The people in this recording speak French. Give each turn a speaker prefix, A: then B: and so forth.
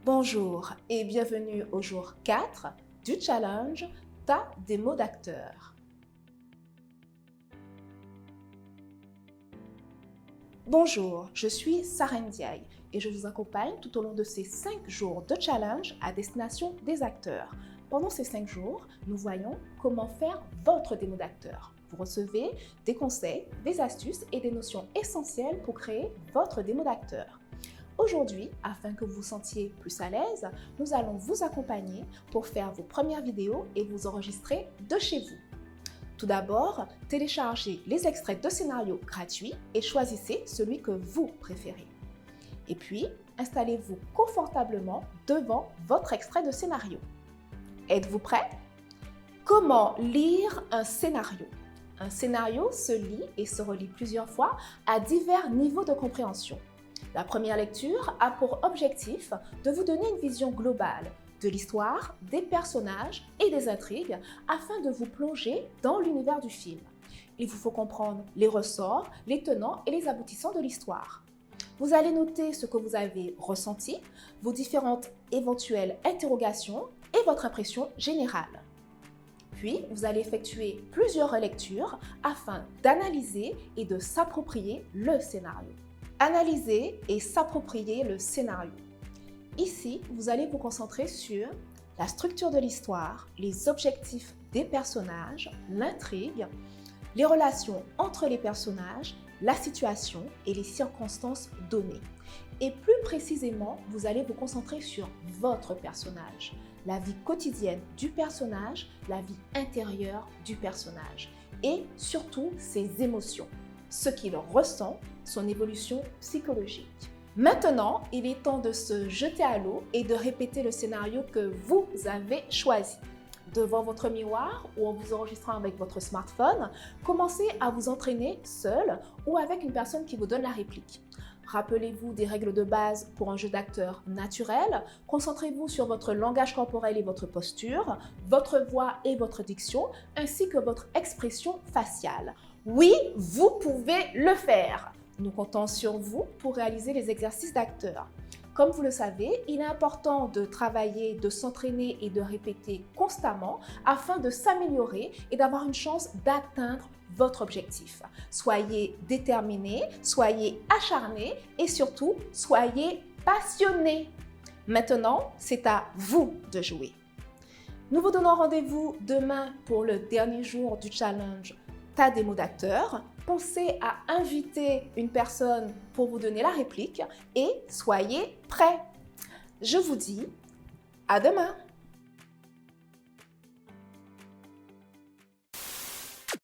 A: Bonjour et bienvenue au jour 4 du challenge Ta démo d'acteur. Bonjour, je suis Sarah Ndiaye et je vous accompagne tout au long de ces 5 jours de challenge à destination des acteurs. Pendant ces 5 jours, nous voyons comment faire votre démo d'acteur. Vous recevez des conseils, des astuces et des notions essentielles pour créer votre démo d'acteur. Aujourd'hui, afin que vous vous sentiez plus à l'aise, nous allons vous accompagner pour faire vos premières vidéos et vous enregistrer de chez vous. Tout d'abord, téléchargez les extraits de scénarios gratuits et choisissez celui que vous préférez. Et puis, installez-vous confortablement devant votre extrait de scénario. Êtes-vous prêt? Comment lire un scénario? Un scénario se lit et se relit plusieurs fois à divers niveaux de compréhension. La première lecture a pour objectif de vous donner une vision globale de l'histoire, des personnages et des intrigues afin de vous plonger dans l'univers du film. Il vous faut comprendre les ressorts, les tenants et les aboutissants de l'histoire. Vous allez noter ce que vous avez ressenti, vos différentes éventuelles interrogations et votre impression générale. Puis, vous allez effectuer plusieurs relectures afin d'analyser et de s'approprier le scénario. Analyser et s'approprier le scénario. Ici, vous allez vous concentrer sur la structure de l'histoire, les objectifs des personnages, l'intrigue, les relations entre les personnages, la situation et les circonstances données. Et plus précisément, vous allez vous concentrer sur votre personnage, la vie quotidienne du personnage, la vie intérieure du personnage et surtout ses émotions, ce qu'il ressent, son évolution psychologique. Maintenant, il est temps de se jeter à l'eau et de répéter le scénario que vous avez choisi. Devant votre miroir ou en vous enregistrant avec votre smartphone, commencez à vous entraîner seul ou avec une personne qui vous donne la réplique. Rappelez-vous des règles de base pour un jeu d'acteur naturel. Concentrez-vous sur votre langage corporel et votre posture, votre voix et votre diction, ainsi que votre expression faciale. Oui, vous pouvez le faire! Nous comptons sur vous pour réaliser les exercices d'acteur. Comme vous le savez, il est important de travailler, de s'entraîner et de répéter constamment afin de s'améliorer et d'avoir une chance d'atteindre votre objectif. Soyez déterminés, soyez acharnés et surtout, soyez passionnés. Maintenant, c'est à vous de jouer. Nous vous donnons rendez-vous demain pour le dernier jour du challenge Ta démo d'acteur. Pensez à inviter une personne pour vous donner la réplique et soyez prêts. Je vous dis à demain.